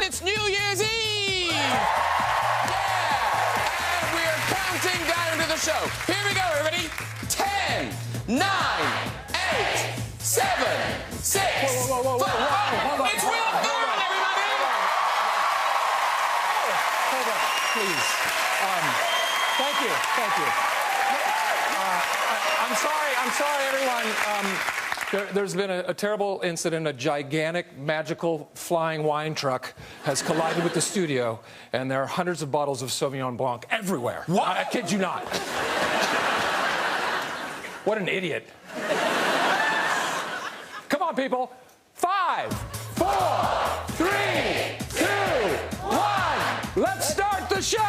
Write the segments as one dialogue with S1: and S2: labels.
S1: It's New Year's Eve! Yeah! And we're counting down into the show. Here we go, everybody. 10, 9, 8, 7, 6, 5. It's Will Ferrell, everybody!
S2: Hold on, please. Thank you. I'm sorry, everyone. There's been a terrible incident. A gigantic, magical, flying wine truck has collided with the studio, and there are hundreds of bottles of Sauvignon Blanc everywhere.
S1: What?
S2: I kid you not. What an idiot. Come on, people. 5, 4, 3, 2, 1. Let's start the show!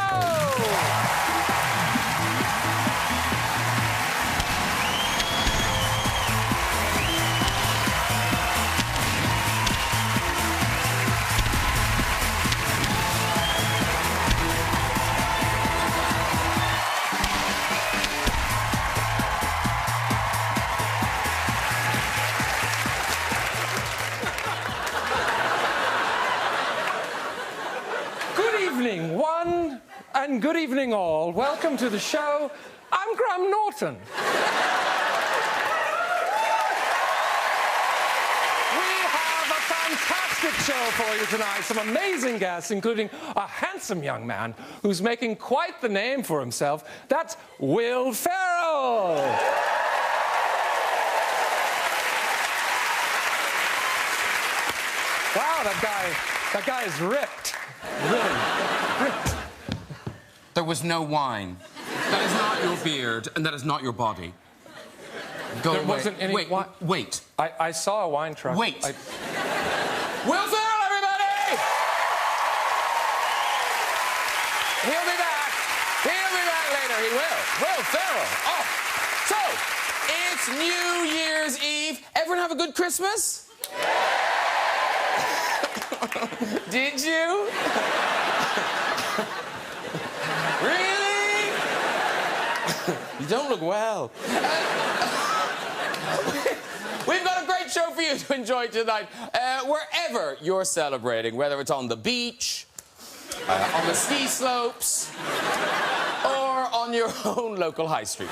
S2: Good evening, one, and good evening, all. Welcome to the show. I'm Graham Norton. We have a fantastic show for you tonight. Some amazing guests, including a handsome young man who's making quite the name for himself. That's Will Ferrell. Wow, that guy is ripped. Really ripped.
S1: There was no wine. That is not your beard, and that is not your body. Go
S2: There
S1: away.
S2: wasn't any
S1: Wait,
S2: wine.
S1: wait.
S2: I saw a wine truck.
S1: Wait. Will Ferrell, everybody! He'll be back. He'll be back later. He will. Will Ferrell. Oh. So, it's New Year's Eve. Everyone have a good Christmas? Did you? Really? You don't look well. We've got a great show for you to enjoy tonight. Wherever you're celebrating, whether it's on the beach, on the ski slopes, or on your own local high street.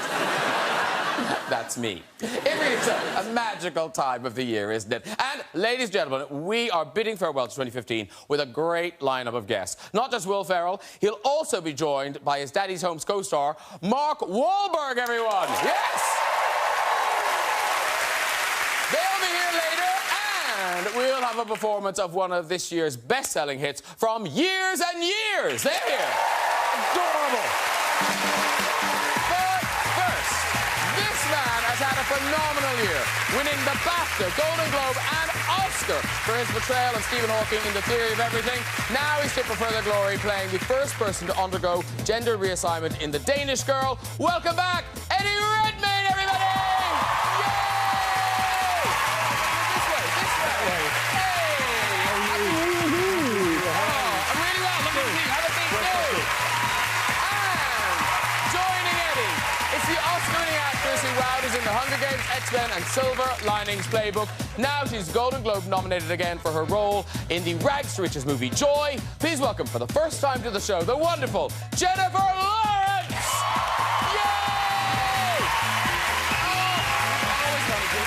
S1: That's me. It really is a magical time of the year, isn't it? And, ladies and gentlemen, we are bidding farewell to 2015 with a great lineup of guests. Not just Will Ferrell, he'll also be joined by his Daddy's Home's co-star, Mark Wahlberg, everyone! Yes! They'll be here later, and we'll have a performance of one of this year's best-selling hits from Years and Years. They're here. Adorable. Has had a phenomenal year, winning the BAFTA, Golden Globe and Oscar for his portrayal of Stephen Hawking in The Theory of Everything. Now he's fit for further glory, playing the first person to undergo gender reassignment in The Danish Girl. Welcome back, Redmayne, everybody! Yay! This way. Hey! I'm really well. Look at you. Have a seat, too. And joining Eddie, it's the Oscar-winning actress who wowed us in The Hunger Games, X-Men and Silver Linings Playbook. Now she's Golden Globe nominated again for her role in the rags to riches movie Joy. Please welcome for the first time to the show the wonderful Jennifer Lawrence! Yay! Oh, always wanted to.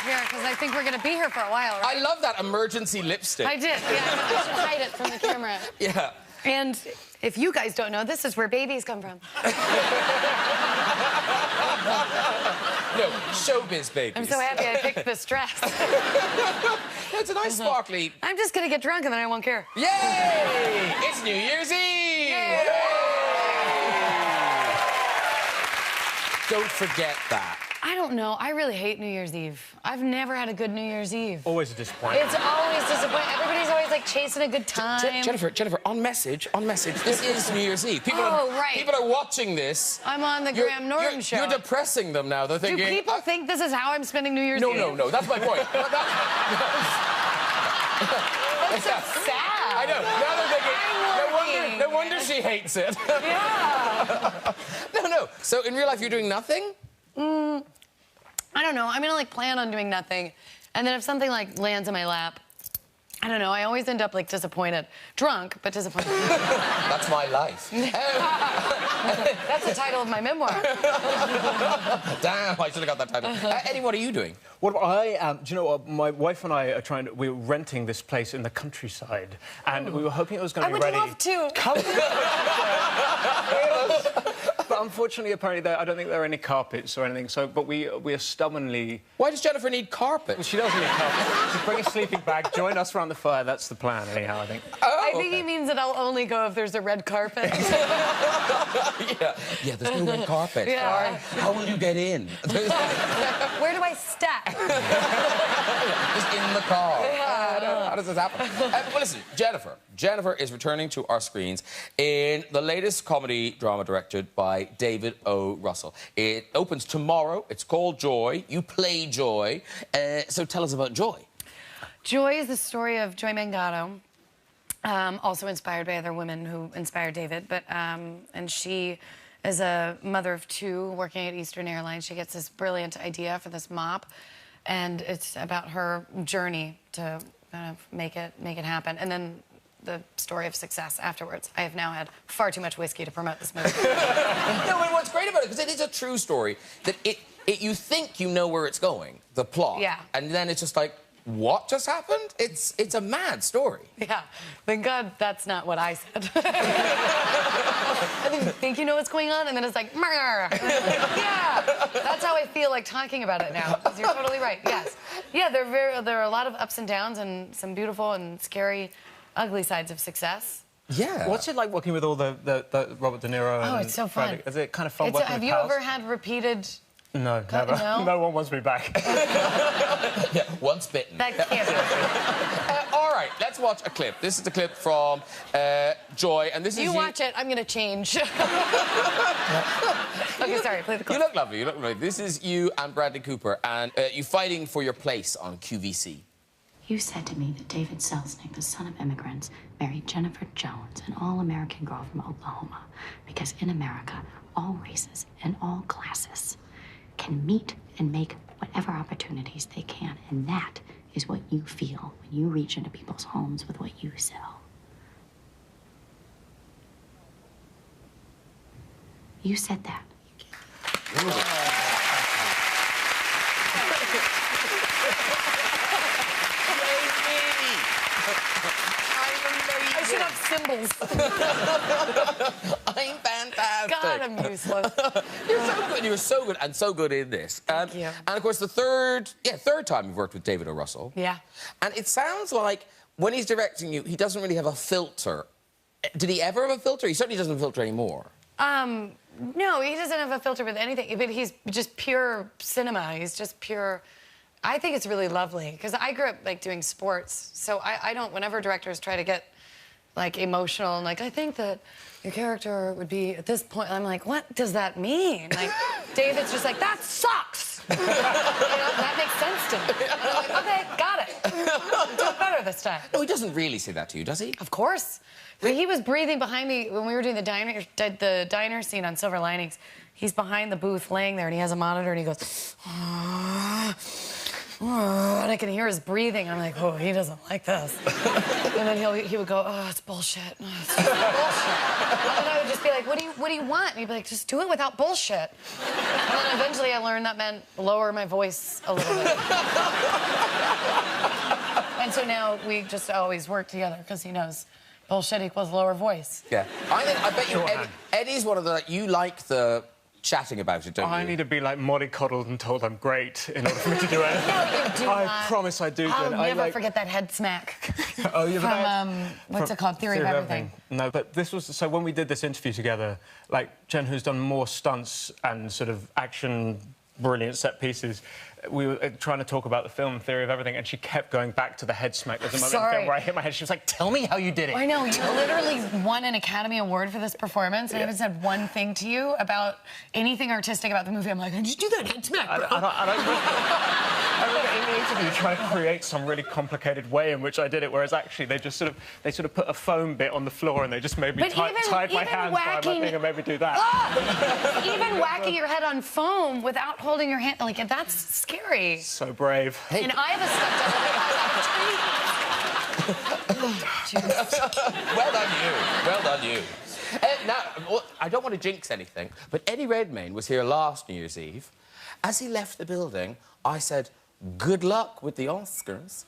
S3: Here, because I think we're going to be here for a while, right?
S1: I love that emergency lipstick.
S3: I did, yeah. I should hide it from the camera.
S1: Yeah.
S3: And if you guys don't know, this is where babies come from.
S1: No, showbiz babies.
S3: I'm so happy I picked this dress.
S1: It's a nice sparkly...
S3: I'm just going to get drunk and then I won't care.
S1: Yay! It's New Year's Eve! Yay! Don't forget that.
S3: I don't know. I really hate New Year's Eve. I've never had a good New Year's Eve.
S2: Always a disappointment.
S3: It's always disappointing. Everybody's always, like, chasing a good time.
S1: Jennifer, on message, this is New Year's Eve. People are watching this.
S3: I'm on the Graham Norton show.
S1: You're depressing them now. They're thinking...
S3: Do people think this is how I'm spending New Year's Eve?
S1: No. That's my point.
S3: That's so sad.
S1: I know. Now they're thinking, no wonder she hates it.
S3: Yeah.
S1: No. So in real life, you're doing nothing?
S3: I don't know. I'm gonna like plan on doing nothing, and then if something like lands in my lap, I don't know. I always end up like disappointed, drunk but disappointed.
S1: That's my life.
S3: That's the title of my memoir.
S1: Damn, I should have got that title. Eddie, what are you doing?
S4: What I am, do you know what? My wife and I are we're renting this place in the countryside, and we were hoping it was going to be ready.
S3: I would love to.
S4: Come But unfortunately, apparently, I don't think there are any carpets or anything. So, but we are stubbornly.
S1: Why does Jennifer need carpet?
S4: Well, she doesn't need carpet. Just bring a sleeping bag, join us around the fire. That's the plan, anyhow. I think.
S3: I think he means that I'll only go if there's a red carpet.
S1: Yeah, there's no red carpet.
S3: Yeah.
S1: How will you get in?
S3: Where do I stack?
S1: Just in the car. How does this happen? Well, listen, Jennifer. Jennifer is returning to our screens in the latest comedy drama directed by David O. Russell. It opens tomorrow. It's called Joy. You play Joy. So tell us about Joy.
S3: Joy is the story of Joy Mangato, also inspired by other women who inspired David. And she is a mother of two working at Eastern Airlines. She gets this brilliant idea for this mop, and it's about her journey to kind of make it happen. And then the story of success afterwards. I have now had far too much whiskey to promote this movie.
S1: No, but what's great about it, because it is a true story, that you think you know where it's going, the plot.
S3: Yeah.
S1: And then it's just like, what just happened? It's a mad story.
S3: Yeah. Thank God that's not what I said. I think you know what's going on, and then it's like, yeah. That's how I feel like talking about it now. You're totally right. Yes. Yeah. There are a lot of ups and downs, and some beautiful and scary, ugly sides of success.
S1: Yeah.
S4: What's it like working with all the Robert De Niro?
S3: Oh, it's so fun.
S4: Is it kind of fun working
S3: Have
S4: with
S3: you
S4: pals?
S3: ever had repeated?
S4: No, never.
S3: No?
S4: No one wants me back.
S1: Yeah, once bitten.
S3: That can't happen.
S1: All right, let's watch a clip. This is the clip from Joy, and this is
S3: You watch it, I'm gonna change. Okay, sorry, play the clip.
S1: You look lovely, you look lovely. This is you and Bradley Cooper, and you fighting for your place on QVC.
S5: You said to me that David Selznick, the son of immigrants, married Jennifer Jones, an all-American girl from Oklahoma, because in America, all races and all classes can meet and make whatever opportunities they can, and that is what you feel when you reach into people's homes with what you sell. You said that.
S3: I should have symbols.
S1: I'm fantastic.
S3: God, I'm useless.
S1: You're so good. You're so good, and so good in this.
S3: Thank you.
S1: And of course, the third time you've worked with David O. Russell.
S3: Yeah.
S1: And it sounds like when he's directing you, he doesn't really have a filter. Did he ever have a filter? He certainly doesn't filter anymore.
S3: No, he doesn't have a filter with anything. But he's just pure cinema. He's just pure. I think it's really lovely because I grew up like doing sports, so I don't. Whenever directors try to get like emotional and like, I think that your character would be at this point, I'm like, what does that mean? Like, David's just like, that sucks. You know, that makes sense to me. And I'm like, okay, got it. Do it better this time.
S1: No, he doesn't really say that to you, does he?
S3: Of course. But he was breathing behind me when we were doing the diner scene on Silver Linings. He's behind the booth laying there, and he has a monitor, and he goes, and I can hear his breathing. I'm like, oh, he doesn't like this. And then he would go, oh, it's bullshit. Oh, it's just bullshit. And then I would just be like, what do you want? And he'd be like, just do it without bullshit. And then eventually I learned that meant lower my voice a little bit. And so now we just always work together because he knows bullshit equals lower voice.
S1: Yeah. I bet you Eddie's one of the, you like the chatting about it, don't you?
S4: I need to be like mollycoddled and told I'm great in order for me to do anything.
S3: No, you do
S4: I
S3: not.
S4: promise I do.
S3: I'll
S4: Jen.
S3: never forget that head smack.
S4: Oh, you're
S3: from, what's it called? Theory of Everything.
S4: No, but this was... So when we did this interview together, like, Jen, who's done more stunts and sort of action, brilliant set pieces, we were trying to talk about the film Theory of Everything, and she kept going back to the head smack. There's a moment in the film where I hit my head. She was like, tell me how you did it.
S3: I know. You literally won an Academy Award for this performance. I haven't said one thing to you about anything artistic about the movie. I'm like, did you do that head smack, bro?
S4: I don't I remember in the interview trying to create some really complicated way in which I did it, whereas actually they just sort of put a foam bit on the floor and they just made me tied my hands behind my thing and made me do that.
S3: Oh, even whacking your head on foam without holding your hand, like, that's scary.
S4: So brave.
S3: Hey. And I have a stuffed animal.
S1: Well done you. Well done you. Now, well, I don't want to jinx anything, but Eddie Redmayne was here last New Year's Eve. As he left the building, I said, good luck with the Oscars.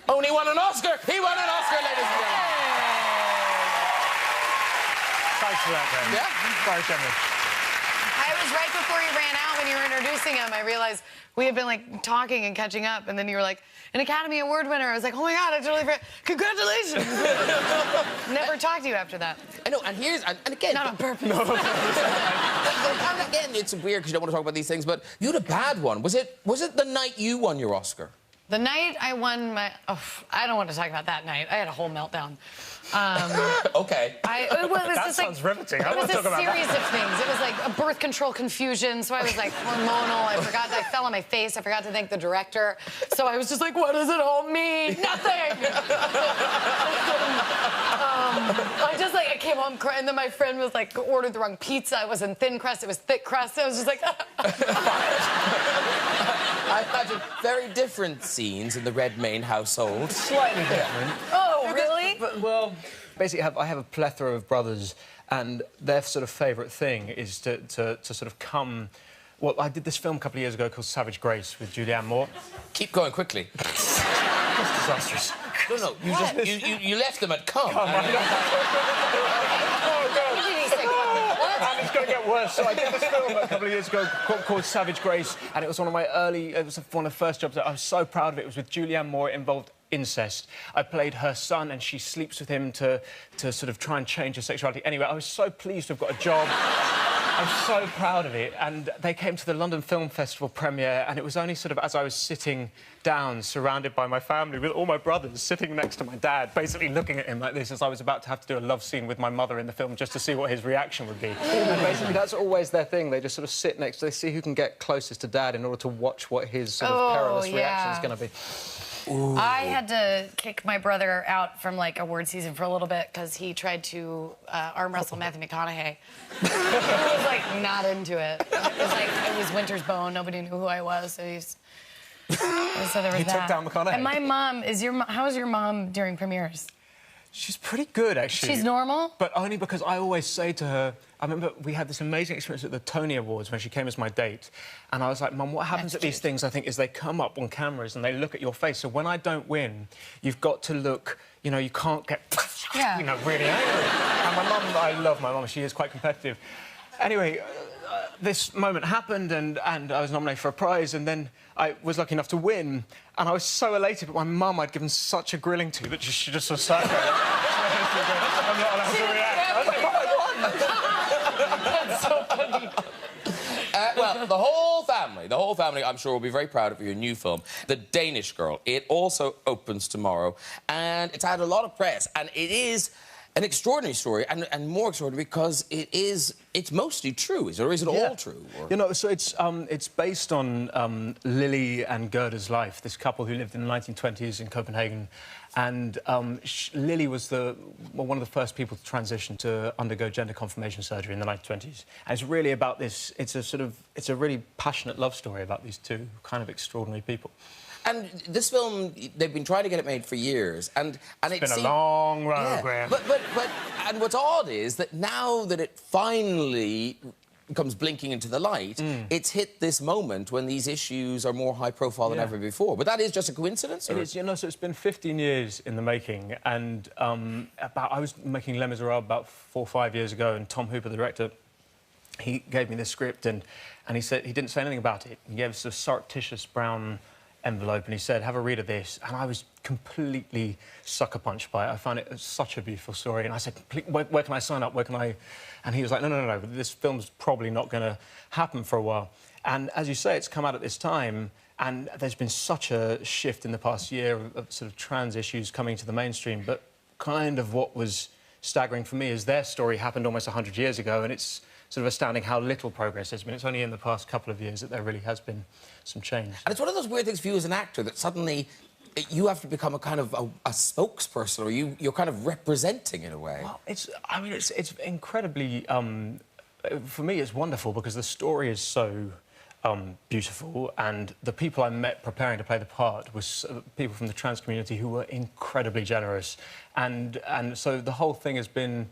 S1: Only won an Oscar! He won an Oscar, ladies and gentlemen!
S4: Thanks for that, Ben.
S1: Yeah?
S4: Very generous.
S3: I was right before you ran out when you were introducing him. I realized we had been, like, talking and catching up, and then you were like, an Academy Award winner. I was like, oh, my God, I totally forgot. Congratulations! Never talked to you after that.
S1: I know, and here's... And again...
S3: Not on purpose.
S1: No. And again, it's weird because you don't want to talk about these things, but you had a bad one. Was it the night you won your Oscar?
S3: The night I won my... Oh, I don't want to talk about that night. I had a whole meltdown.
S1: Okay.
S4: That sounds riveting. I want to talk about that.
S3: It was a series of things. It was like a birth control confusion, so I was like hormonal. I fell on my face. I forgot to thank the director. So I was just like, what does it all mean? Nothing! I came home crying, and then my friend was like, ordered the wrong pizza. It wasn't thin crust, it was thick crust. I was just like...
S1: I imagine very different scenes in the Redmayne household.
S4: Slightly different.
S3: Oh, really?
S4: Well, basically, I have a plethora of brothers, and their sort of favourite thing is to sort of come... Well, I did this film a couple of years ago called Savage Grace with Julianne Moore.
S1: Keep going quickly.
S4: It's disastrous.
S1: No, you left them at come.
S4: Oh, God. And it's going to get worse. So I did this film a couple of years ago called Savage Grace, and it was one of the first jobs that I was so proud of. It was with Julianne Moore. It involved incest. I played her son, and she sleeps with him to sort of try and change her sexuality. Anyway, I was so pleased to have got a job. I'm so proud of it. And they came to the London Film Festival premiere, and it was only sort of as I was sitting down, surrounded by my family, with all my brothers sitting next to my dad, basically looking at him like this, as I was about to have to do a love scene with my mother in the film just to see what his reaction would be. And basically, that's always their thing. They just sort of sit next to... They see who can get closest to Dad in order to watch what his sort of perilous reaction is going to be.
S3: Ooh. I had to kick my brother out from, like, award season for a little bit because he tried to arm wrestle Matthew McConaughey. He was, like, not into it. It was Winter's Bone. Nobody knew who I was, so so there was
S4: he
S3: that.
S4: took down McConaughey.
S3: And my mom how is your mom during premieres?
S4: She's pretty good, actually.
S3: She's normal?
S4: But only because I always say to her... I remember we had this amazing experience at the Tony Awards when she came as my date, and I was like, Mum, what happens at these things, I think, is they come up on cameras and they look at your face. So when I don't win, you've got to look... You know, you can't get, you know, really angry. And my mum, I love my mum. She is quite competitive. Anyway... this moment happened, and I was nominated for a prize, and then I was lucky enough to win, and I was so elated, but my mum I'd given such a grilling to that she just sort of sat there. I'm not allowed to react. I was like, Mum, I won!
S3: That's so funny.
S1: Well, the whole family, I'm sure, will be very proud of your new film, The Danish Girl. It also opens tomorrow, and it's had a lot of press, and it is an extraordinary story, and more extraordinary because it's mostly true. Is it all true? Or?
S4: You know, so it's based on Lily and Gerda's life, this couple who lived in the 1920s in Copenhagen, and Lily was one of the first people to transition to undergo gender confirmation surgery in the 1920s. And it's really about this. It's a really passionate love story about these two kind of extraordinary people.
S1: And this film, they've been trying to get it made for years, and
S4: it's been a long road, Graham.
S1: But what's odd is that now that it finally comes blinking into the light, it's hit this moment when these issues are more high profile than ever before. But that is just a coincidence?
S4: It is, you know, so it's been 15 years in the making, and I was making Les Miserables about 4 or 5 years ago, and Tom Hooper, the director, he gave me this script, and he said he didn't say anything about it. He gave us a surreptitious brown envelope, and he said, have a read of this, and I was completely sucker punched by it. I found it such a beautiful story, and I said, where can I sign up, where can I... And he was like, no, this film's probably not going to happen for a while. And as you say, it's come out at this time, and there's been such a shift in the past year of sort of trans issues coming to the mainstream, but kind of what was staggering for me is their story happened almost 100 years ago, and it's sort of astounding how little progress there's been. It's only in the past couple of years that there really has been some change.
S1: And it's one of those weird things for you as an actor that suddenly you have to become a kind of a spokesperson, or you're kind of representing in a way.
S4: Well, I mean, it's incredibly... for me, it's wonderful because the story is so beautiful, and the people I met preparing to play the part was people from the trans community who were incredibly generous, and so the whole thing has been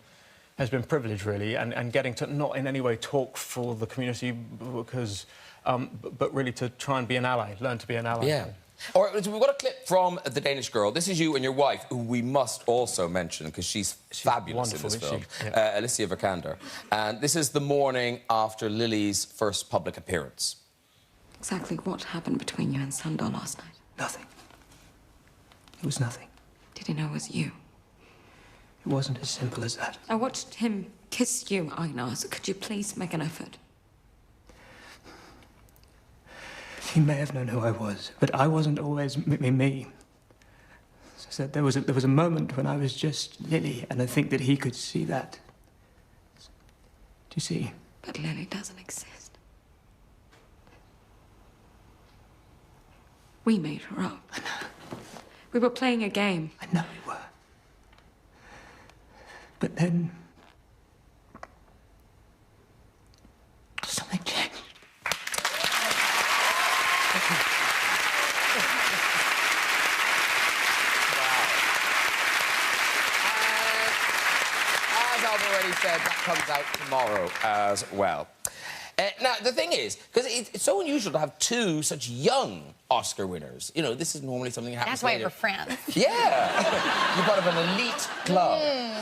S4: privileged, really, and getting to not in any way talk for the community because, but really to try and be an ally, learn to be an ally.
S1: Yeah. All right, so we've got a clip from The Danish Girl. This is you and your wife, who we must also mention, because she's fabulous in this film,
S4: Yeah.
S1: Alicia Vikander. And this is the morning after Lily's first public appearance.
S6: Exactly what happened between you and Sandor last night?
S7: Nothing. It was nothing.
S6: Did he know it was you?
S7: It wasn't as simple as that.
S6: I watched him kiss you, Einar, so could you please make an effort?
S7: He may have known who I was, but I wasn't always me. As I said, there was a moment when I was just Lily, and I think that he could see that. Do you see?
S6: But Lily doesn't exist. We made her up.
S7: I know.
S6: We were playing a game.
S7: I know we were. But then... something changed.
S1: As I've already said, that comes out tomorrow as well. Now, the thing is, because it's so unusual to have two such young Oscar winners. You know, this is normally something that happens
S3: That's why
S1: later.
S3: we're friends.
S1: Yeah. You're part of an elite club.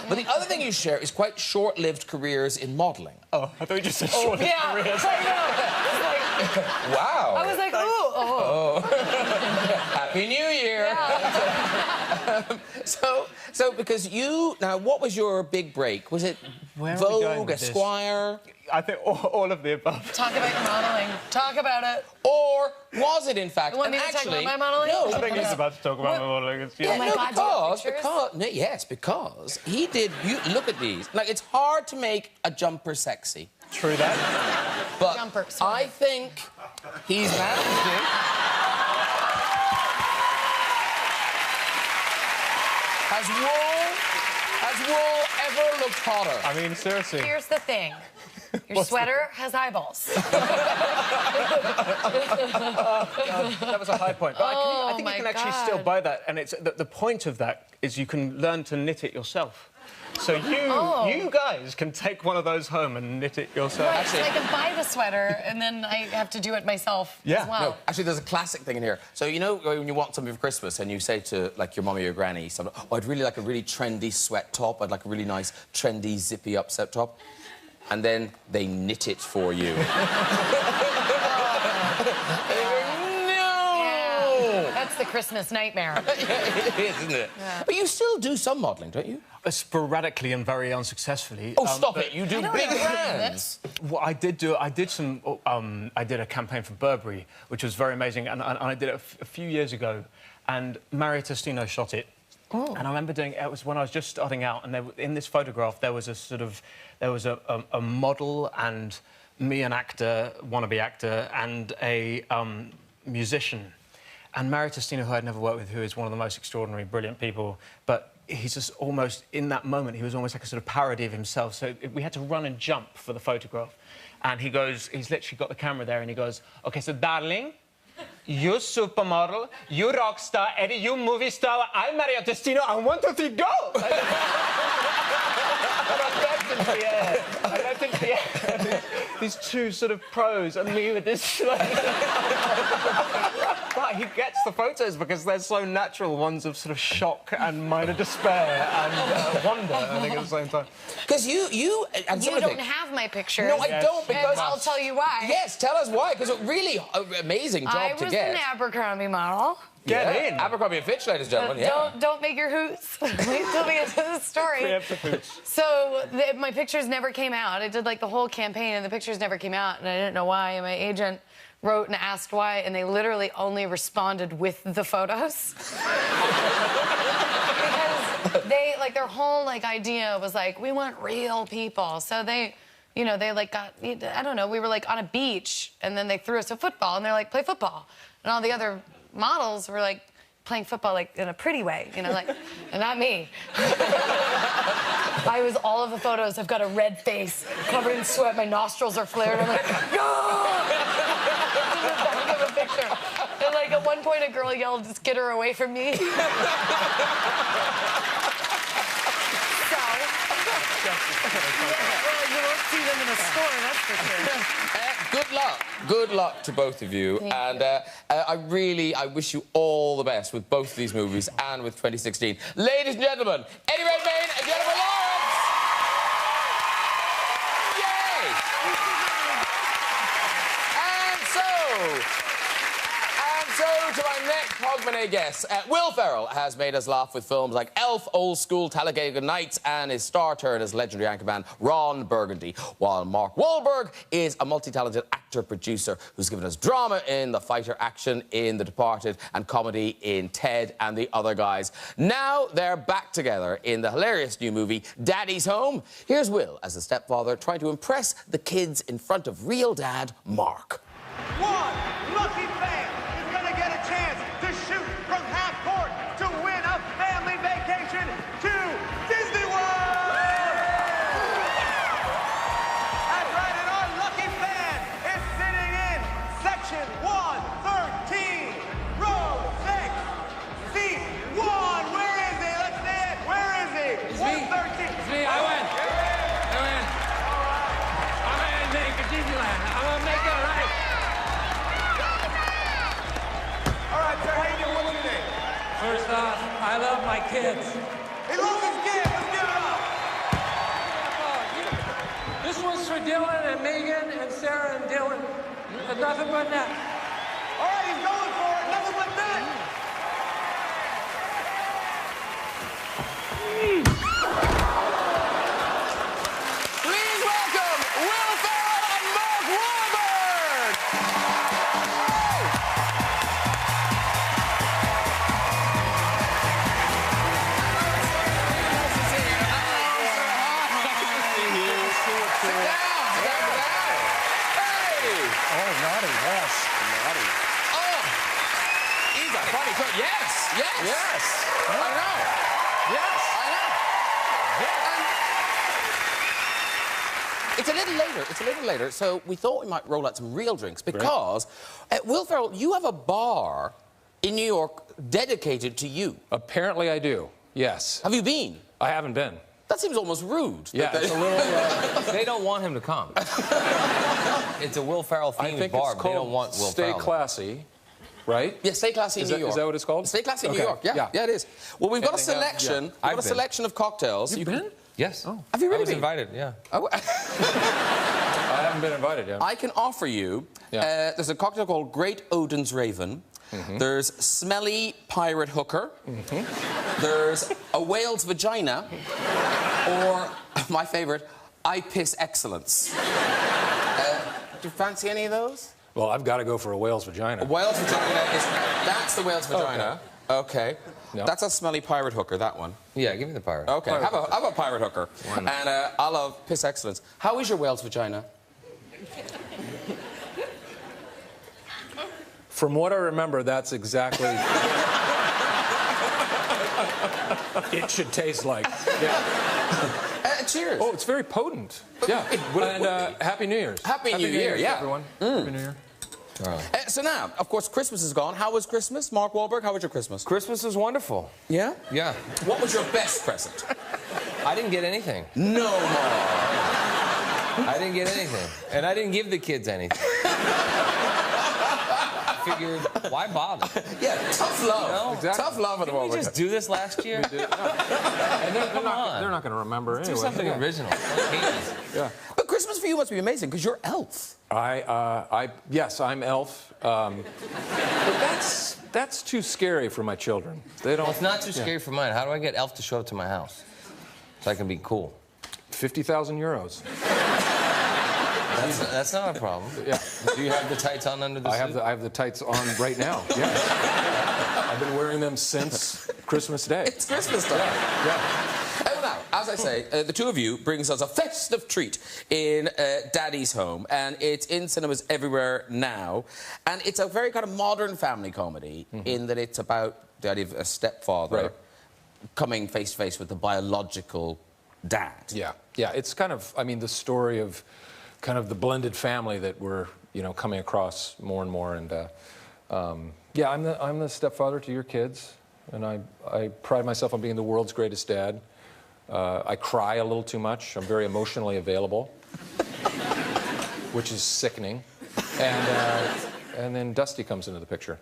S1: But the other thing you share is quite short-lived careers in modelling.
S4: Oh, I thought you just said short
S3: Yeah,
S4: careers.
S1: Wow.
S3: I was like, ooh, oh.
S1: Happy New Year.
S3: Yeah.
S1: So because you... Now, what was your big break? Was it
S4: Where are we going
S1: Vogue,
S4: with this?
S1: Esquire?
S4: I think all of the above.
S3: Talk about your modeling. Talk about it.
S1: Or was it, in fact...
S3: You want me to talk about my modeling?
S1: No.
S4: I think he's about to talk about my modelling.
S1: Yeah,
S3: Oh my
S1: no,
S3: God, do you have
S1: because no, yes, because he did. You look at these. Like, it's hard to make a jumper sexy,
S4: True that.
S1: but
S3: Jumper, sorry.
S1: I think he's managed it. Has wool ever looked hotter?
S4: I mean, seriously.
S3: Here's the thing. Your sweater has eyeballs.
S4: That was a high point. But I think you
S3: my
S4: can actually
S3: God.
S4: still buy that, and it's the point of that is you can learn to knit it yourself. So you guys can take one of those home and knit it yourself.
S3: Right, so I can buy the sweater, and then I have to do it myself as well.
S1: No, actually, there's a classic thing in here. So, you know, when you want something for Christmas and you say to, like, your mum or your granny, something, oh, I'd really like a really trendy sweat top. I'd like a really nice, trendy, zippy up set top. And then they knit it for you. No!
S3: Yeah, that's the Christmas nightmare.
S1: It is, isn't it?
S3: Yeah.
S1: But you still do some modelling, don't you?
S4: Sporadically and very unsuccessfully.
S1: Oh, stop it! You do big brands.
S4: What I did do, I did a campaign for Burberry, which was very amazing, and I did it a few years ago, and Mario Testino shot it. Oh. And I remember doing it was when I was just starting out, and in this photograph there was a model and me, an actor, wannabe actor, and a musician. And Mario Testino, who I'd never worked with, who is one of the most extraordinary, brilliant people, but he's just almost, in that moment, he was almost like a sort of parody of himself. So we had to run and jump for the photograph. And he goes, he's literally got the camera there, and he goes, OK, so darling, you supermodel, you rock star, Eddie, you movie star, I'm Mario Testino, and 1, 2, 3, go! I left into the air. These two sort of pros, and me with this... But he gets the photos because they're so natural, ones of sort of shock and minor despair and wonder, I think, at the same time.
S1: Because you
S3: don't have my pictures.
S1: No, I don't, because...
S3: And I'll tell you why.
S1: Yes, tell us why, because a really amazing job to get.
S3: I was an Abercrombie model.
S4: Get in.
S1: Abercrombie & Fitch, ladies and gentlemen, yeah.
S3: Don't make your hoots. Wait till we get to the story.
S4: Preemptive hoots.
S3: So my pictures never came out. I did like the whole campaign, and the pictures never came out, and I didn't know why. And my agent wrote and asked why, and they literally only responded with the photos. Because they, like, their whole, like, idea was, like, we want real people. So they you know, they like got, I don't know, we were like on a beach and then they threw us a football and they're like, play football. And all the other models were like playing football like in a pretty way, you know, like, and not me. I was, all of the photos, I've got a red face, covered in sweat, my nostrils are flared, I'm like, back of a picture. And like at one point a girl yelled, just get her away from me. Well, you won't see them in a store, that's for sure.
S1: Good luck. Good luck to both of you.
S3: Thank
S1: you. I wish you all the best with both of these movies and with 2016. Ladies and gentlemen, Eddie Redmayne and Jennifer Lawrence! Yay! And so to my next Hogmanay guest, Will Ferrell has made us laugh with films like Elf, Old School, Talladega Nights, and his star turn as legendary anchorman Ron Burgundy, while Mark Wahlberg is a multi-talented actor-producer who's given us drama in The Fighter, action in The Departed, and comedy in Ted and the Other Guys. Now they're back together in the hilarious new movie Daddy's Home. Here's Will as a stepfather trying to impress the kids in front of real dad Mark.
S8: One lucky fan is going to get a chance to shoot from half court to win a family vacation to Disney World! That's right, and our lucky fan is sitting in section 113, row 6, seat 1. Where is he? Let's see it. Where is he?
S9: It's 113. It's me. I win. I win. I'm going to make a Disneyland. I'm going to make it right. First off, I love my kids.
S8: He loves his kids. Let's give it up.
S9: This one's for Dylan and Megan and Sarah and Dylan. Nothing but that.
S8: All right, he's going for it. Nothing but that.
S1: Please welcome Will Ferrell and Mark Wahlberg! Yes, yes.
S2: Yes.
S1: I know.
S2: Yes.
S1: I know. It's a little later. It's a little later. So we thought we might roll out some real drinks because, Will Ferrell, you have a bar in New York dedicated to you.
S2: Apparently I do, yes.
S1: Have you been?
S2: I haven't been.
S1: That seems almost rude.
S2: Yeah, it's a little...
S10: They don't want him to come. It's a Will Ferrell themed bar, but they don't want Will
S2: Stay
S10: Ferrell.
S2: Classy, right?
S1: Yeah, Stay Classy in New York.
S2: Is that what it's called?
S1: Stay Classy in New
S2: Okay,
S1: York, yeah, it is. Well, we've got a selection. We've got a selection of cocktails.
S2: You've been?
S10: Yes.
S2: Oh.
S1: Have you really
S10: I was
S1: been?
S10: invited, yeah.
S1: Oh.
S2: I haven't been invited yet.
S1: I can offer you, there's a cocktail called Great Odin's Raven. There's Smelly Pirate Hooker. There's a Whale's Vagina. Or, my favourite, I Piss Excellence. Do you fancy any of those?
S2: Well, I've got to go for a whale's vagina.
S1: A whale's vagina is... That's the whale's vagina. Okay.
S2: No.
S1: That's a Smelly Pirate Hooker, that one.
S10: Yeah, give me the pirate.
S1: Okay, have a Pirate Hooker. And I'll have Piss Excellence. How is your whale's vagina?
S2: From what I remember, that's exactly... it should taste like. Yeah.
S1: Cheers.
S2: Oh, it's very potent. Yeah. And Happy New Year's.
S1: Happy New Year, yeah.
S2: everyone. Happy New Year.
S1: So now, of course, Christmas is gone. How was Christmas? Mark Wahlberg, how was your Christmas?
S10: Christmas was wonderful.
S1: Yeah?
S10: Yeah.
S1: What was your best present?
S10: I didn't get anything.
S1: No more.
S10: I didn't get anything. And I didn't give the kids anything. I figured, why bother?
S1: Yeah, tough love.
S10: No,
S2: exactly.
S1: Tough love at the
S10: Didn't we
S1: moment.
S10: just do this last year?
S2: And they're
S10: Come on.
S2: not going to remember anyway.
S10: Do something original.
S2: Yeah.
S1: But Christmas for you must be amazing, because you're Elf.
S2: Yes, I'm Elf. But that's too scary for my children. They don't.
S10: Well, it's not too scary for mine. How do I get Elf to show up to my house so I can be cool?
S2: 50,000 euros.
S10: That's not a problem.
S2: Yeah.
S10: Do you have the tights on under the suit?
S2: I have the tights on right now. Yeah. I've been wearing them since Christmas Day.
S1: It's Christmas time.
S2: Yeah.
S1: Oh, now, as as I say, the two of you brings us a festive treat in Daddy's Home, and it's in cinemas everywhere now. And it's a very kind of modern family comedy in that it's about the idea of a stepfather coming face to face with the biological dad.
S2: Yeah, yeah. It's kind of, I mean, the story of kind of the blended family that we're, you know, coming across more and more. And yeah, I'm the stepfather to your kids, and I pride myself on being the world's greatest dad. I cry a little too much. I'm very emotionally available, which is sickening. And then Dusty comes into the picture.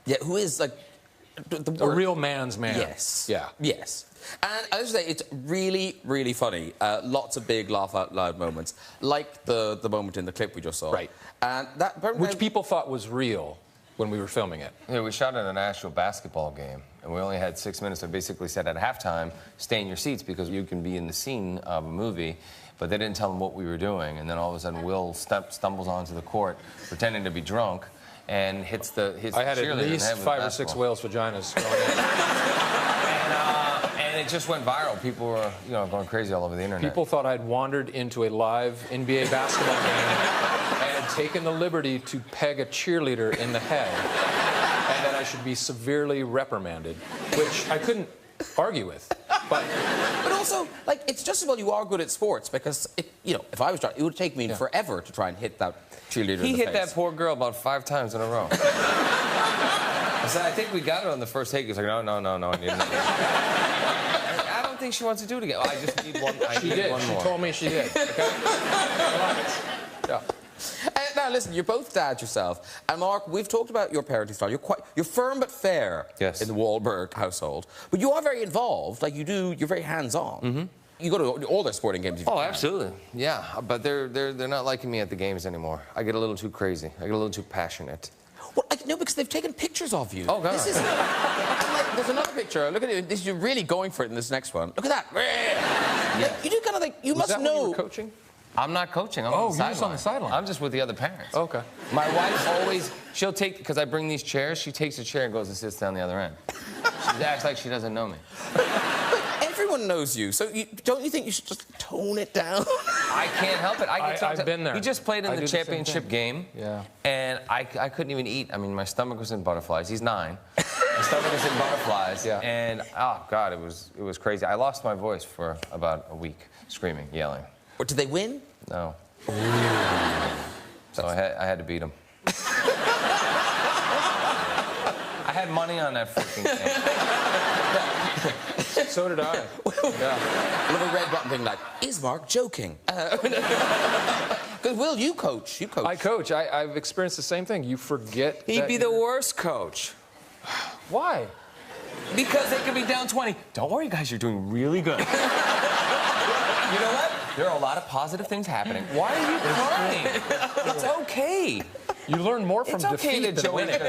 S1: Yeah, who is like
S2: a real man's man.
S1: Yes.
S2: Yeah.
S1: Yes. And I have to say, it's really, really funny. Lots of big laugh out loud moments, like the moment in the clip we just saw.
S2: Right.
S1: And that,
S2: which people thought was real when we were filming it.
S10: Yeah, we shot at an actual basketball game, and we only had 6 minutes. So basically said at halftime, stay in your seats because you can be in the scene of a movie. But they didn't tell them what we were doing, and then all of a sudden Will stumbles onto the court pretending to be drunk and hits the cheerleader.
S2: I had at least 5 or 6 whales' vaginas going in.
S10: And it just went viral. People were, you know, going crazy all over the internet.
S2: People thought I'd wandered into a live NBA basketball game and had taken the liberty to peg a cheerleader in the head, and that I should be severely reprimanded, which I couldn't argue with. But
S1: also, like, it's just as well you are good at sports, because, you know, if I was trying, it would take me forever to try and hit that cheerleader in the face.
S10: He hit that poor girl about 5 times in a row. I said, I think we got it on the first take. He's like, no, I need another. I don't think she wants to do it again. I just need one.
S2: She did. One more. She told me she did. Okay? Yeah.
S1: Now, listen, you're both dads yourself. And, Mark, we've talked about your parenting style. You're firm but fair in the Wahlberg household. But you are very involved. Like, you're very hands-on. You go to all their sporting games.
S10: Oh, absolutely. Yeah, but they're not liking me at the games anymore. I get a little too crazy. I get a little too passionate.
S1: Well, no, because they've taken pictures of you.
S10: Oh, God.
S1: This is, like, there's another picture. Look at it. You're really going for it in this next one. Look at that. Yeah. You do kind of like, you must know.
S2: When you were coaching?
S10: I'm not coaching. I'm on the sideline.
S2: You're just on the sideline.
S10: I'm just with the other parents.
S2: Okay.
S10: My wife always, she'll take, because I bring these chairs, she takes a chair and goes and sits down the other end. She acts like she doesn't know me.
S1: Everyone knows you, so don't you think you should just tone it down?
S10: I can't help it.
S2: I've been there.
S10: We just played in the championship game,
S2: and
S10: I couldn't even eat. I mean, my stomach was in butterflies. He's 9. My stomach was in butterflies, and oh God, it was crazy. I lost my voice for about a week, screaming, yelling.
S1: Or did they win?
S10: No. So I had to beat him. I had money on that freaking game.
S2: So did I.
S1: Yeah. Little red button thing like, is Mark joking? Because, Will, you coach. You coach.
S2: I coach. I've experienced the same thing. You forget.
S10: He'd be the worst coach.
S2: Why?
S10: Because they could be down 20. Don't worry, guys, you're doing really good. You know what? There are a lot of positive things happening. Why are you crying? It's okay.
S2: You learn more from defeat than winning.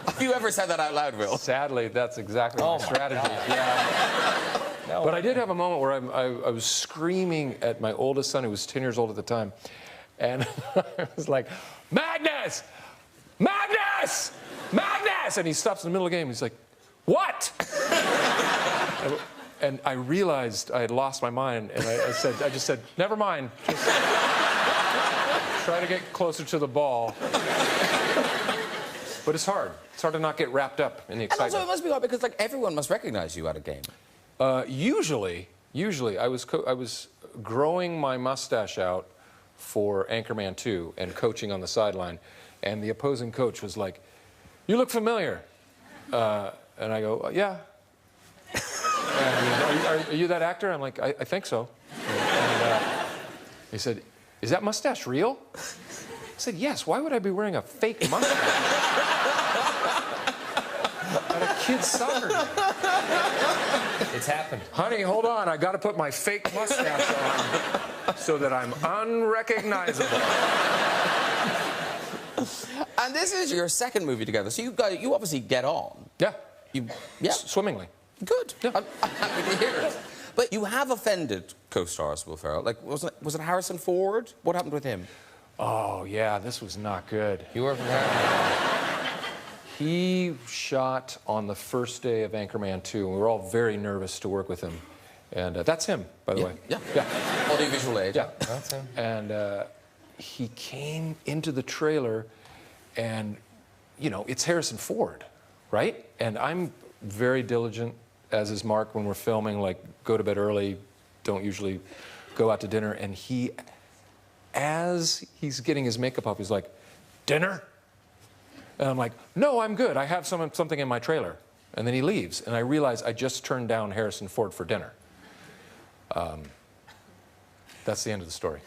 S1: Have you ever said that out loud, Will?
S2: Sadly, that's exactly my strategy. Yeah. No, but I did have a moment where I was screaming at my oldest son, who was 10 years old at the time, and I was like, Magnus! Magnus! Magnus! And he stops in the middle of the game. He's like, what? And I realized I had lost my mind, and I just said, never mind. Just try to get closer to the ball. But it's hard. It's hard to not get wrapped up in the excitement.
S1: And also, it must be hard because, like, everyone must recognize you at a game.
S2: Usually, I was growing my mustache out for Anchorman 2 and coaching on the sideline, and the opposing coach was like, "You look familiar," and I go, "Yeah." Are you that actor? I'm like, I think so. And he said, "Is that mustache real?" I said, "Yes. Why would I be wearing a fake mustache at a kid's soccer game?"
S10: It's happened.
S2: Honey, hold on. I got to put my fake mustache on so that I'm unrecognizable.
S1: And this is your second movie together, so you obviously get on.
S2: Yeah.
S1: Yeah.
S2: Swimmingly.
S1: Good.
S2: Yeah.
S1: I'm happy to hear it. But you have offended co-stars, Will Ferrell. Like, was it Harrison Ford? What happened with him?
S2: Oh, yeah, this was not good.
S10: You were from Harrison.
S2: He shot on the first day of Anchorman 2, and we were all very nervous to work with him. And that's him, by the way.
S1: Yeah. Audiovisual age.
S2: Yeah.
S10: That's him.
S2: And he came into the trailer, and, you know, it's Harrison Ford, right? And I'm very diligent, as is Mark, when we're filming, like, go to bed early, don't usually go out to dinner. And he, as he's getting his makeup up, he's like, dinner? And I'm like, no, I'm good. I have something in my trailer. And then he leaves, and I realize I just turned down Harrison Ford for dinner. That's the end of the story.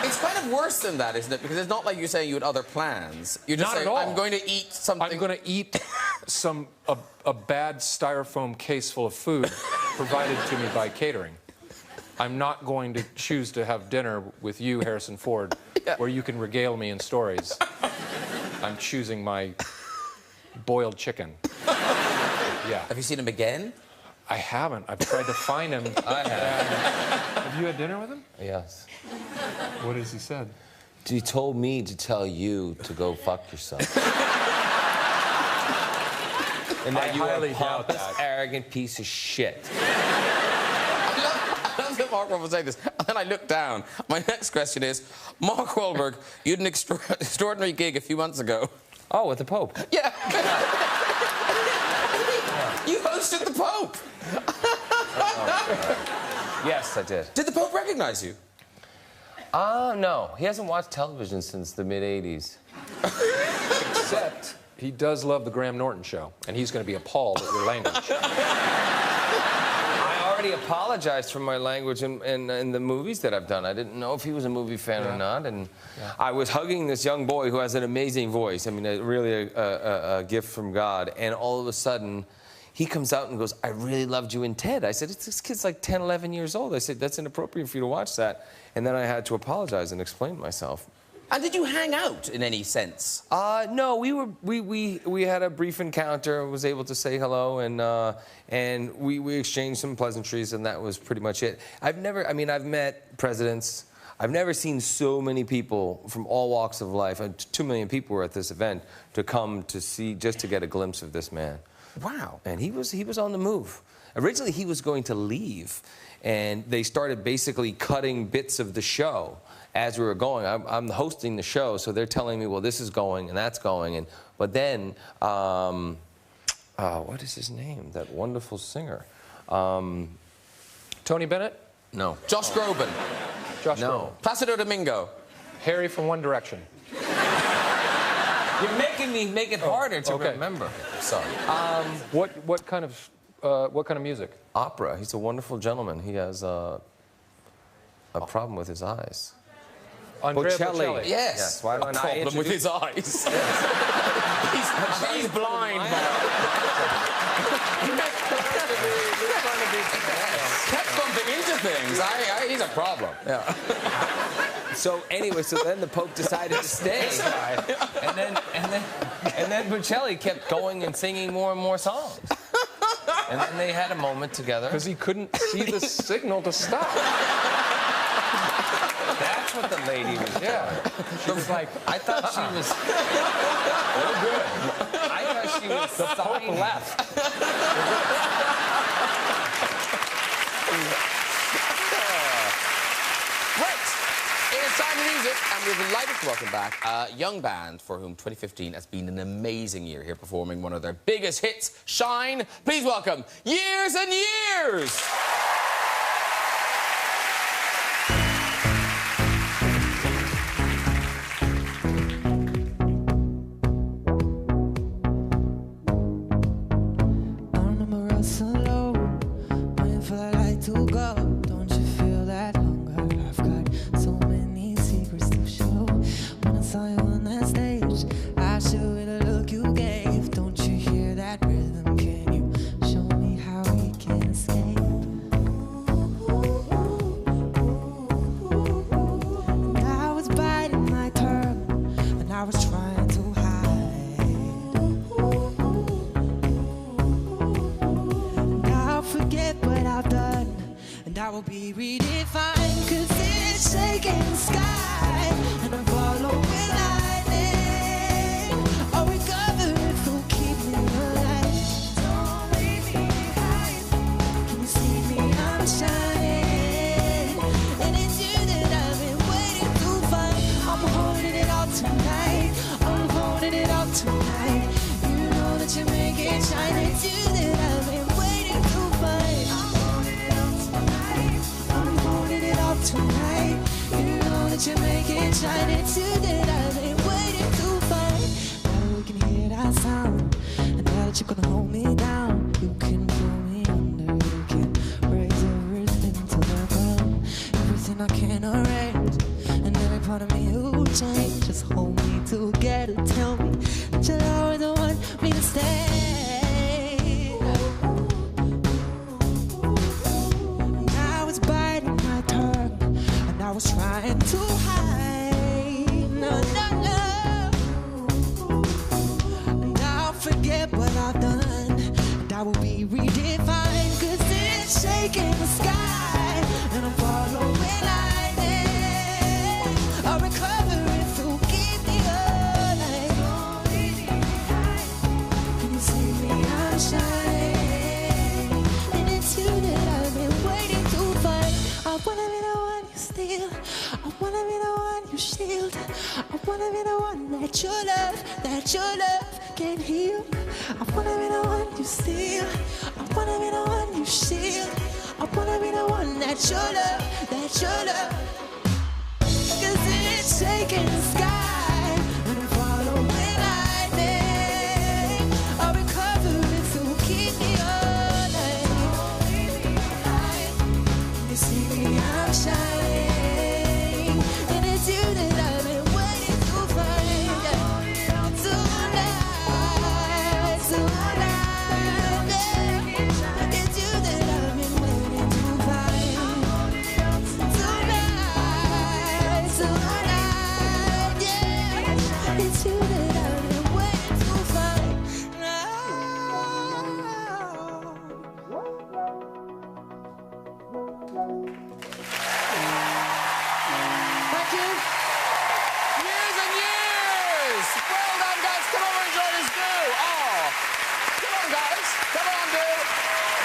S1: It's kind of worse than that, isn't it? Because it's not like you're saying you had other plans. You're just
S2: Not
S1: saying,
S2: at all.
S1: I'm going to eat something.
S2: I'm going to eat a bad styrofoam case full of food provided to me by catering. I'm not going to choose to have dinner with you, Harrison Ford, where you can regale me in stories. I'm choosing my boiled chicken. Yeah.
S1: Have you seen him again?
S2: I haven't. I've tried to find him.
S10: I have.
S2: Have you had dinner with him?
S10: Yes.
S2: What has he said?
S10: He told me to tell you to go fuck yourself. And that you are a pompous, arrogant piece of shit.
S1: I love that Mark will say this. And then I look down. My next question is, Mark Wahlberg, you had an extraordinary gig a few months ago.
S10: Oh, with the Pope?
S1: Yeah. You hosted the Pope.
S10: Yes, I did.
S1: Did the Pope recognize you?
S10: No. He hasn't watched television since the mid-'80s.
S2: Except he does love the Graham Norton show, and he's going to be appalled at your language.
S10: I already apologized for my language in the movies that I've done. I didn't know if he was a movie fan or not, and I was hugging this young boy who has an amazing voice. I mean, really a gift from God, and all of a sudden, he comes out and goes, I really loved you in Ted. I said, this kid's like 10, 11 years old. I said, that's inappropriate for you to watch that. And then I had to apologize and explain myself.
S1: And did you hang out in any sense?
S10: No, we had a brief encounter, was able to say hello, and we exchanged some pleasantries, and that was pretty much it. I've met presidents. I've never seen so many people from all walks of life, 2 million people were at this event, to come to see, just to get a glimpse of this man.
S1: Wow.
S10: And he was on the move. Originally, he was going to leave, and they started basically cutting bits of the show as we were going. I'm hosting the show, so they're telling me, well, this is going and that's going. But then, what is his name? That wonderful singer.
S2: Tony Bennett?
S10: No.
S1: Josh Groban.
S2: Josh
S10: No.
S2: Groban.
S1: Placido Domingo.
S2: Harry from One Direction.
S10: You're making me make it harder to remember.
S1: Sorry.
S2: What kind of music?
S10: Opera. He's a wonderful gentleman. He has a problem with his eyes.
S2: Andrea
S10: Bocelli.
S2: Bocelli.
S1: Yes.
S10: Why don't I
S1: problem with his eyes. he's blind. Kept bumping into things. He's a problem. Yeah.
S10: So anyway, then the Pope decided to stay, and then Bocelli kept going and singing more and more songs, and then they had a moment together.
S2: Because he couldn't see the signal to stop.
S10: That's what the lady was doing.
S2: Yeah. She was like,
S10: I thought she was. We're good. I thought she was. The Pope left.
S1: It's time for music, and we're delighted to welcome back a young band for whom 2015 has been an amazing year, here performing one of their biggest hits, Shine. Please welcome Years and Years!
S11: I will be redefined, 'cause it's shaking the sky, and I'm following lightning. Oh, tonight. You know that you make it shine. It's you that I've been waiting to find. Now we can hear that sound, and now that you're gonna hold me down, you can pull me under, you can raise everything to the ground. Everything I can arrange, and every part of me you change. Just hold me together, tell me that you'll always want me to stay. Now it's biting my tongue, and I was trying to hide. No, no, no. And I'll forget what I've done, and I will be redefined. 'Cause it's shaking the sky, and I'm following lightning. I'll recover if you keep me alive. Can you see me? I'm shining, and it's you that I've been waiting to find. I wanna be the one you steal. I wanna be the one you shield. I wanna be the one that your love can heal. I wanna be the one you steal. I wanna be the one you shield. I wanna be the one that your love. 'Cause it's shaking the sky, and I'm following lightning. I'll recover if you keep me alive. You see me, I'm shining, and it's you that I've been waiting to find. Tonight, tonight, yeah. It's you that I've been waiting to find. Tonight, tonight, yeah. It's you that I've been waiting to find.
S1: Thank you. Years and years. Well done, guys. Come over and join us, do. Oh, come on, guys. Come on, do.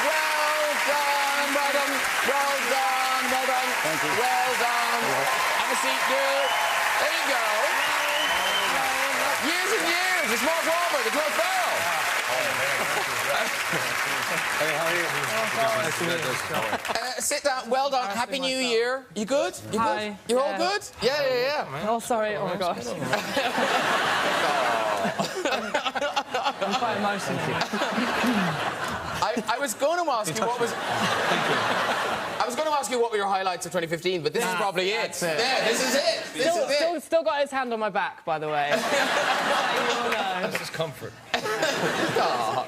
S1: Well done, well done. Well done, well done.
S12: Thank you.
S1: Well done. Have a seat, do. There you go. Years and years. It's Mark Wahlberg. It's Mark Ferrell.
S12: Hey, how are you? Nice to meet you.
S1: Sit down. Well done. Happy New Year. You good? You
S13: Hi.
S1: good? You're all good? Yeah, yeah, yeah.
S13: Oh, sorry. Oh my gosh. I'm quite emotional.
S1: I was going to ask you what was. I was going to ask you what were your highlights of 2015, but this is probably it.
S13: That's it.
S1: There, this is it. This is it.
S13: Still got his hand on my back, by the way.
S10: That's just comfort.
S1: Aw.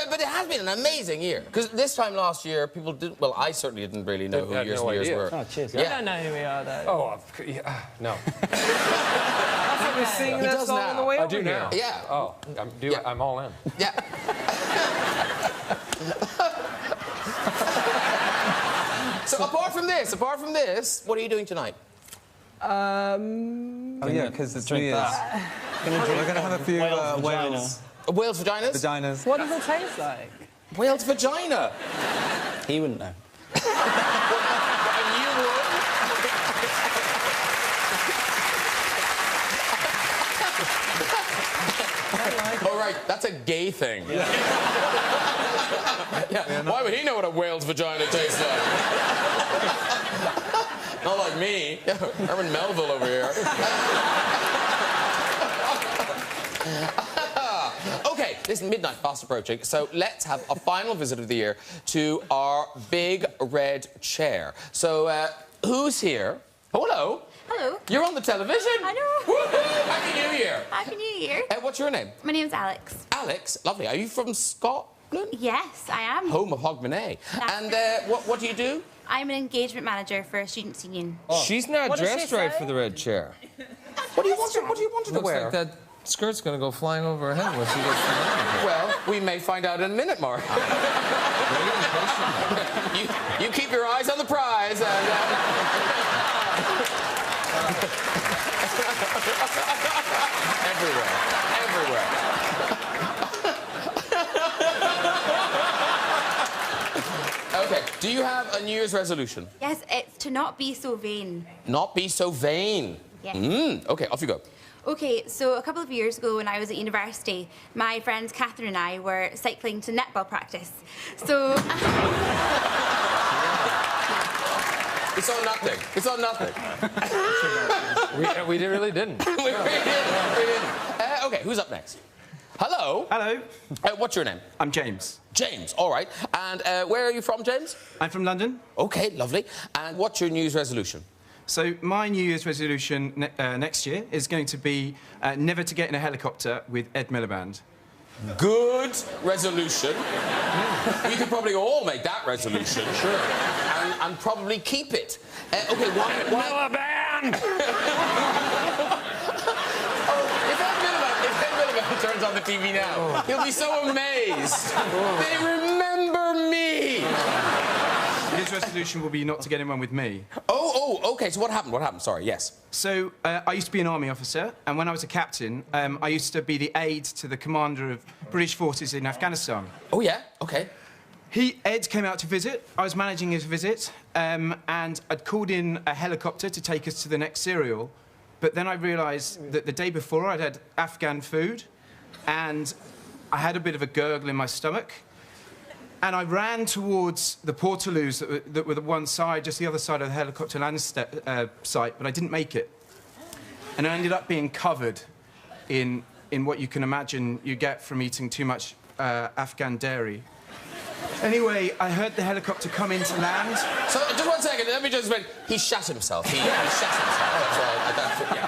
S1: But it has been an amazing year. Because this time last year, people didn't. Well, I certainly didn't really know who Years and Years were.
S12: Oh, cheers.
S13: You don't know who we are, though.
S2: Oh, no.
S13: That's what we're singing
S1: He
S13: that
S1: does
S13: song
S1: now.
S13: on the way
S2: I
S13: over
S2: do
S13: here.
S2: now.
S1: Yeah.
S2: Oh, I'm all in.
S1: Yeah. So apart from this, what are you doing tonight?
S12: Oh, yeah, because it's New Year's. We're going to have a few Wales
S1: Whale's vaginas?
S12: vaginas.
S13: What does it taste like?
S1: Whale's vagina.
S12: He wouldn't know.
S1: And you would? Oh, right, that's a gay thing. Yeah. Why would he know what a whale's vagina tastes like? Not like me. Herman Melville over here. Okay, this is midnight fast approaching, so let's have a final visit of the year to our big red chair. So, who's here? Oh, hello.
S14: Hello.
S1: You're on the television.
S14: I know.
S1: Woohoo! Happy New Year.
S14: Happy New Year.
S1: What's your name?
S14: My name's Alex.
S1: Alex. Lovely. Are you from Scotland?
S14: Yes, I am.
S1: Home of Hogmanay. And what do you do?
S14: I'm an engagement manager for a students' union.
S10: Oh. She's not
S13: What does she
S10: dressed right
S13: say?
S10: for the red chair.
S1: What do you want her to
S10: Looks
S1: wear?
S10: like that skirt's going to go flying over her head when she gets to the
S1: Well, we may find out in a minute, Mark. you keep your eyes on the prize and... everywhere. Okay, do you have a New Year's resolution?
S14: Yes, it's to not be so vain.
S1: Not be so vain.
S14: Yes.
S1: Okay, off you go.
S14: Okay, so a couple of years ago when I was at university, my friends Catherine and I were cycling to netball practice. So...
S1: It's on nothing. It's on nothing.
S2: We really didn't.
S1: we didn't. Okay, who's up next? Hello.
S15: Hello.
S1: What's your name?
S15: I'm James.
S1: James, all right. And where are you from, James?
S15: I'm from London.
S1: Okay, lovely. And what's your New Year's resolution?
S15: So my New Year's resolution next year is going to be never to get in a helicopter with Ed Miliband.
S1: Good resolution. We could probably all make that resolution. Sure. And probably keep it. Okay, why...
S2: Miliband!
S1: If Ed Miliband turns on the TV now, he'll be so amazed. They remember me.
S15: His resolution will be not to get in one with me.
S1: Oh, okay. So what happened? What happened? Sorry, yes.
S15: So I used to be an army officer, and when I was a captain, I used to be the aide to the commander of British forces in Afghanistan.
S1: Oh, yeah? Okay.
S15: Ed came out to visit. I was managing his visit, and I'd called in a helicopter to take us to the next serial. But then I realised that the day before I'd had Afghan food, and I had a bit of a gurgle in my stomach. And I ran towards the portaloos that were the one side, just the other side of the helicopter landing site, but I didn't make it. And I ended up being covered in what you can imagine you get from eating too much Afghan dairy. Anyway, I heard the helicopter come in to land.
S1: So, just 1 second, let me just explain. He shat himself. He shat himself.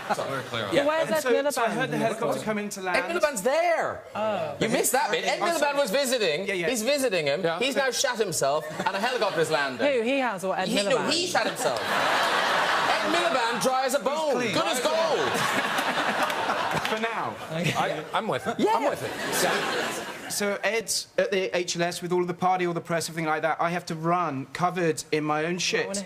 S1: That's very clear.
S13: Yeah. Where's Ed Miliband?
S15: So I heard the helicopter come in to land.
S1: Ed Miliband's there.
S13: Oh.
S1: You missed that bit. Ed Miliband was visiting.
S15: Yeah.
S1: He's visiting him. Yeah. He's now shat himself, and a helicopter's landing.
S13: Who? He has or Ed Miliband?
S1: No, he shat himself. Ed Miliband dry as a bone. Good as gold.
S15: For now.
S2: I'm with it.
S1: Yeah.
S2: I'm with it.
S15: So Ed's at the HLS with all the party, all the press, everything like that. I have to run covered in my own shit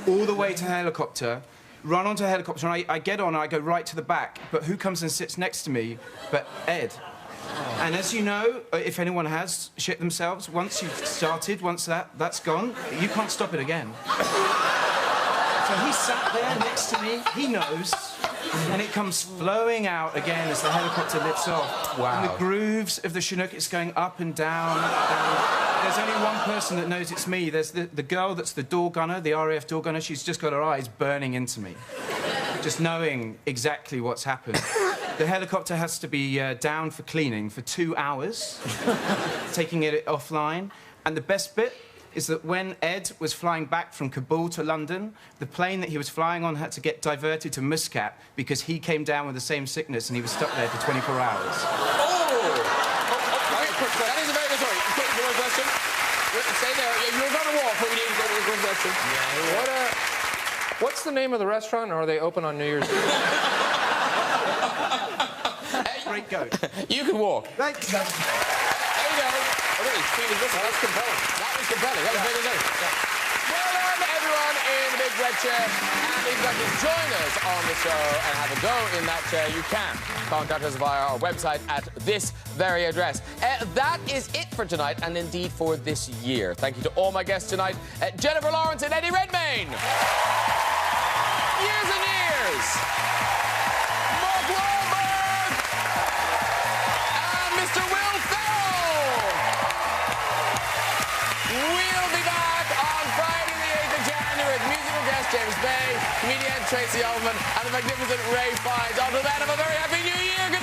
S15: all the way to the helicopter, run onto the helicopter, and I get on and I go right to the back. But who comes and sits next to me but Ed? Oh. And as you know, if anyone has shit themselves, once you've started, once that's gone, you can't stop it again. So he sat there next to me, he knows, and it comes flowing out again as the helicopter lifts off.
S1: Wow.
S15: And the grooves of the Chinook, it's going up and down, There's only one person that knows it's me. There's the girl that's the door gunner, the RAF door gunner. She's just got her eyes burning into me, just knowing exactly what's happened. The helicopter has to be down for cleaning for 2 hours, taking it offline. And the best bit is that when Ed was flying back from Kabul to London, the plane that he was flying on had to get diverted to Muscat because he came down with the same sickness and he was stuck there for 24 hours.
S1: That is a very good story. Quick question. Stay there. You're going to walk, but we need to go to the quick question.
S2: What's the name of the restaurant, or are they open on New Year's Eve?
S15: Great goat.
S1: You can walk.
S15: Right.
S1: There you go. That was compelling. That was compelling. That was very good. Well done, everyone in the big red chair. And if you'd like to join us on the show and have a go in that chair, you can. Contact us via our website at this very address. That is it for tonight, and indeed for this year. Thank you to all my guests tonight, Jennifer Lawrence and Eddie Redmayne. Years and years. Mark Wahlberg. And Mr. Will Ferrell. We'll be back on Friday the 8th of January with musical guest James Bay, comedian Tracy Ullman, and the magnificent Ray Fiennes. Until then, have a very happy New Year. Good